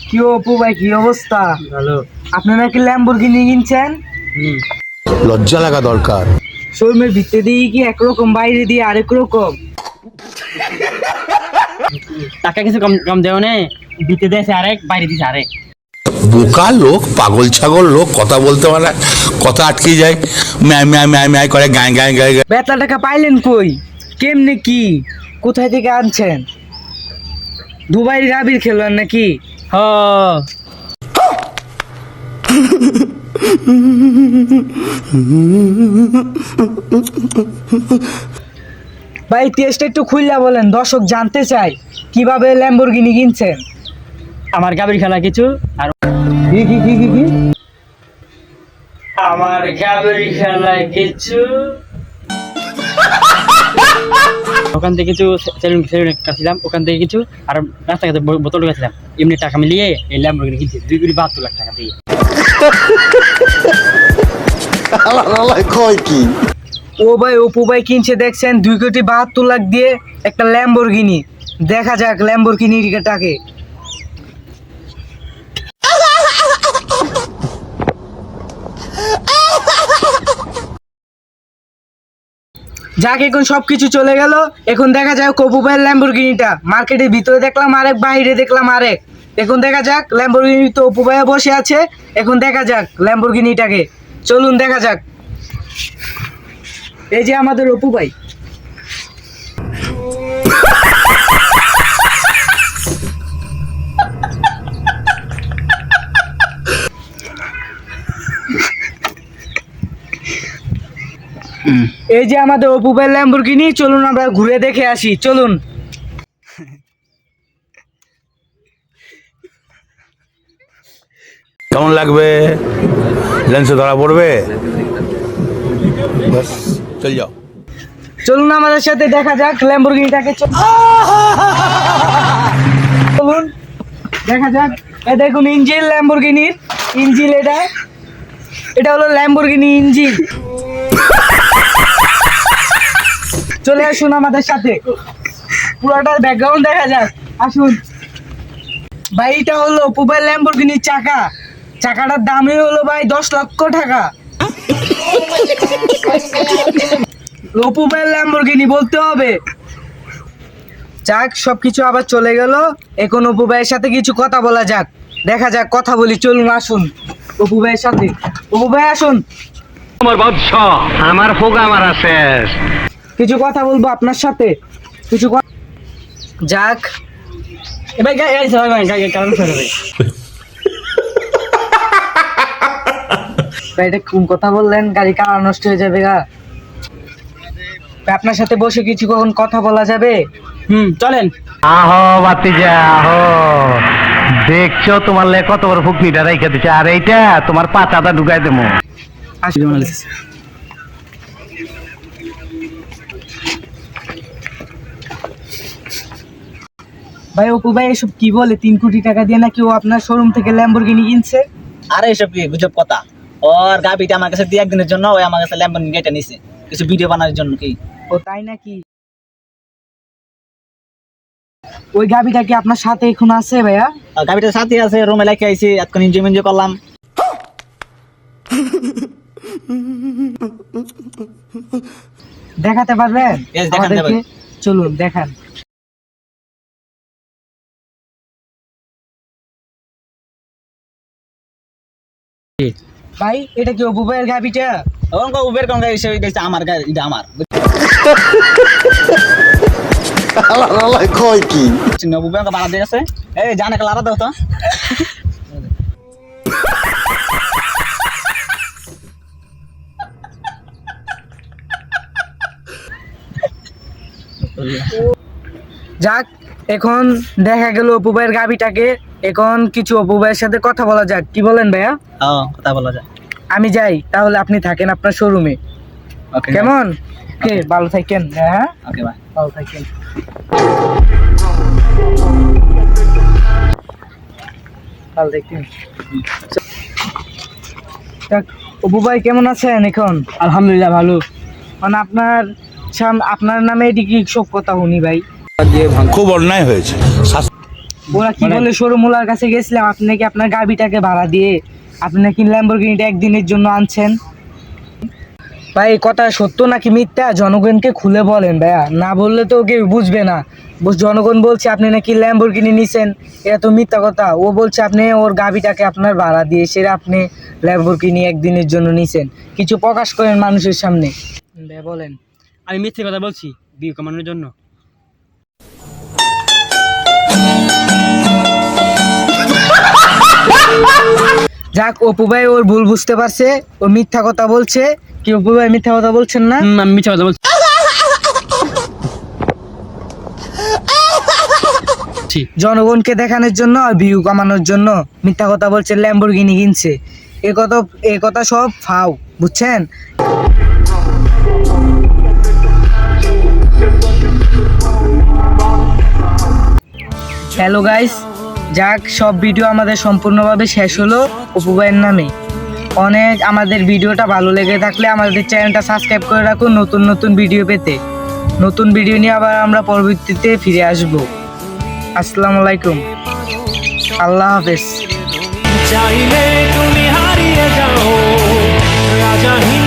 কি অপু ভাই, কি অবস্থা? ভালো। আপনি নাকি ল্যাম্বরগিনি কিনছেন? লজ্জা লাগা দরকার। শোরুমের ভিতরে দিয়ে কি একরকম, বাইরে দিয়ে আরেক রকম। টাকা কিছু কম কম দেও নে, ভিতরে দিয়েছে আরেক, বাইরে দিয়েছে আরেক। বোকা লোক, পাগল ছাগল লোক, কথা বলতে পারে, কথা আটকে যায়, ম্যায় ম্যায় ম্যায় ম্যায় করে, গায়ে গায়ে গায়ে গায়ে। বেতলা টাকা পাইলেন কই? কেমনে কি, কোথায় থেকে আনছেন? দুবাইয়ের গাবির খেলোয়াড় নাকি? হ ভাই টেস্ট একটু খুইলা বলেন, দর্শক জানতে চাই কিভাবে ল্যাম্বরগিনি কিনছেন। আমার গাবির খেলা কিছু, আর কি কি কি কি কি? আমার গাবির খেলা কিছু। ওখান থেকে কিছু সেলুন কাছিলাম, ওখান থেকে কিছু, আর রাস্তাঘাটে বোতল গেছিলাম। এমনি টাকা মিলিয়ে এই ল্যাম্বরগিনি কিনছি 2,72,00,000 টাকা দিয়ে। কয় কি? ও ভাই, অপু ভাই কিনছে দেখছেন 2,72,00,000 দিয়ে একটা ল্যাম্বরগিনি। দেখা যাক ল্যাম্বরগিনিটাকে। যাক, এখন সবকিছু চলে গেল। এখন দেখা যাক অপু ভাইয়ের ল্যাম্বরগিনিটা। মার্কেটের ভিতরে দেখলাম আরেক, বাইরে দেখলাম আরেক। এখন দেখা যাক ল্যাম্বরগিনি, তো অপু ভাইয়া বসে আছে। এখন দেখা যাক ল্যাম্বরগিনিটাকে, চলুন দেখা যাক। এই যে আমাদের অপু ভাই। এই যে আমাদের অপু ভাই ল্যাম্বরগিনি, চলুন আমরা ঘুরে দেখে আসি, চলুন। কেমন লাগবে? লেন্সে ধরা পড়বে? বাস চল যাও। চলুন আমাদের সাথে দেখা যাক ল্যাম্বরগিনিটাকে, চলুন দেখা যাক। এই দেখুন ইঞ্জিন ল্যাম্বরগিনির, ইঞ্জিন এটা হলো ল্যাম্বরগিনি ইঞ্জিন। চলে আসুন আমাদের সাথে, পুরোটার ব্যাকগ্রাউন্ড দেখা যাক, আসুন ভাই। এটা হলো অপু ভাই ল্যাম্বরগিনির চাকা। চাকাটার দামই হলো ভাই 10,00,000 টাকা। অপু ভাই ল্যাম্বরগিনি বলতে হবে। যাক, সবকিছু আবার চলে গেল। এখন অপু ভাইয়ের সাথে কিছু কথা বলা যাক, দেখা যাক, কথা বলি, চলুন আসুন অপু ভাইয়ের সাথে। অপু ভাই আসুন। আমার বাদশাহ, আমার ফোকা মারা শেষ। কিছু কথা বলবো আপনার সাথে, কিছু কথা। যাক এবার গাড়ি চালাই ভাই, গাড়ি কারণ ফেলে ভাই। ভাই এটা কোন কথা বললেন? গাড়ি কালা নষ্ট হয়ে যাবে গা। ভাই, আপনার সাথে বসে কিছু কখন কথা বলা যাবে? চলেন। আহো বাতিজা আহো, দেখছো তোমার লে কত বড় ফুকনিটা রেখে দিচ্ছে, আর এইটা তোমার পাতাটা ঢুকাই দেবো। আসুন। ভাই অপু ভাই এসব কি বলে? 3 কোটি টাকা দিয়ে নাকি ও আপনার শোরুম থেকে ল্যাম্বরগিনি কিনছে? আরে এসব কি গুজব কথা? ওর গাবিটা আমার কাছে দিয়ে একদিনের জন্য ওই আমার কাছে ল্যাম্বরগিনি গাড়িটা নিছে কিছু ভিডিও বানানোর জন্য। কি ও তাই নাকি? ওই গাবিটা কি আপনার সাথে এখন আছে ভাইয়া? গাবিটার সাথে আছে, রুমে লেখে আইছি, এতক্ষণ এনজয় করলাম। দেখাতে পারবেন Yes, দেখান আমাদেরকে? যাবে। চলুন দেখান। ভাই এটা কি অপু ভাইয়ের গাবিটা? ওরকম উবের কোন গাড়ি এসে দেখছে আমার গাড়ি, এটা আমার কয় কি? উবের ভাড়া দিয়ে গেছে। এই জানে লারা দাও তো। যাক, এখন দেখা গেল অপু ভাইয়ের গাবিটাকে। এখন কিছু অপু ভাইয়ের সাথে কথা বলা যাক, কি বলেন ভাইয়া? কথা বলা যায়। আমি যাই তাহলে, আপনি থাকেন আপনার শোরুমে, ওকে কেমন? কে ভালো থাকেন। হ্যাঁ ওকে ভাই। ভালো থাকেন। ভালো থাকেন। যাক, অপু ভাই কেমন আছেন এখন? আলহামদুলিল্লাহ ভালো। মানে আপনার নামে এটি কি সব কথা শুনি ভাই? খুব অন্যায় হয়েছে। ওরা কি বলে শোরুমওয়ালার কাছে গেছিলাম, আপনি নাকি আপনার গাবিটাকে ভাড়া দিয়ে আপনি নাকি ল্যাম্বরগিনিটা একদিনের জন্য আনছেন। ভাই এই কথা সত্য নাকি মিথ্যা জনগণকে খুলে বলেন ভাইয়া, না বললে তো কেউ বুঝবে না। জনগণ বলছে আপনি নাকি ল্যাম্বরগিনি নিছেন, এটা তো মিথ্যা কথা। ও বলছে আপনি ওর গাবিটাকে আপনার ভাড়া দিয়ে সেটা আপনি ল্যাম্বরগিনি একদিনের জন্য নিছেন। কিছু প্রকাশ করেন মানুষের সামনে। ভাই বলেন। আমি মিথ্যে কথা বলছি ভিউ কামানোর জন্য। যাক অপু ভাই ওর ভুল বুঝতে পারছে, ও মিথ্যা কথা বলছে। কি অপু ভাই মিথ্যা কথা বলছেন না? আমি মিথ্যে কথা বলছি। জনগণকে দেখানোর জন্য আর ভিউ কামানোর জন্য মিথ্যা কথা বলছে, ল্যাম্বরগিনি কিনছে। এ কথা সব ফাও, বুঝছেন? হ্যালো গাইস, যাক সব ভিডিও আমাদের সম্পূর্ণভাবে শেষ হলো অপু ভাইয়ের নামে। অনেক আমাদের ভিডিওটা ভালো লেগে থাকলে আমাদের চ্যানেলটা সাবস্ক্রাইব করে রাখুন নতুন নতুন ভিডিও পেতে। নতুন ভিডিও নিয়ে আবার আমরা পরবর্তীতে ফিরে আসব। আসসালামু আলাইকুম, আল্লাহ হাফেজ। চাইলে তুমি হারিয়ে যাও রাজাহীন